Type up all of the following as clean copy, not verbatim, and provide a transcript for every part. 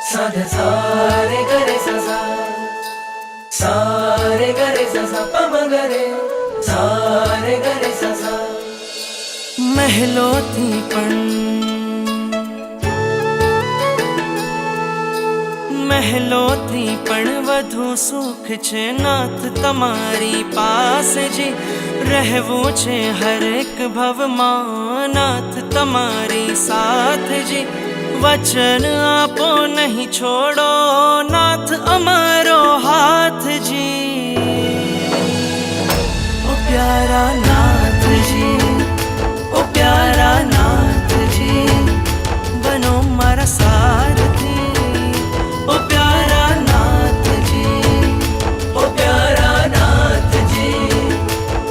साधे सारे गरे सा सारे गरे सा पम गरे सारे गरे सा મહેલોથી પણ વધુ સુખ છે નાથ તમારી પાસે જી રહેવું છે હરેક ભવમાં નાથ તમારી સાથ જી વચન આપો નહીં છોડો નાથ અમારો હાથ જી ઓ પ્યારા નાથજી ઓ પ્યારા નાથજી બનો મારા સારથી ઓ પ્યારા નાથજી ओ प्यारा नाथजी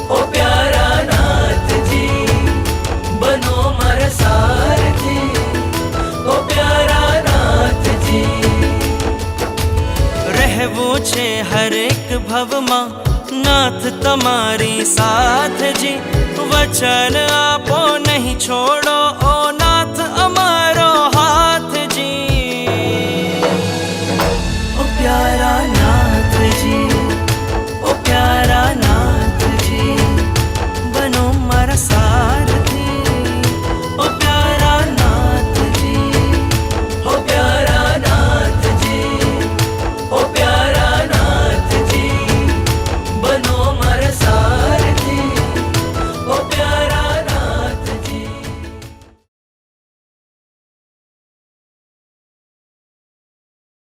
ओ प्यारा नाथजी बनो मारा सारथी ओ प्यारा नाथजी રહેવું છે હરેક ભવમાં નાથ તમારી સાથ જી વચન આપો નહીં છોડો ઓ નાથ અમારો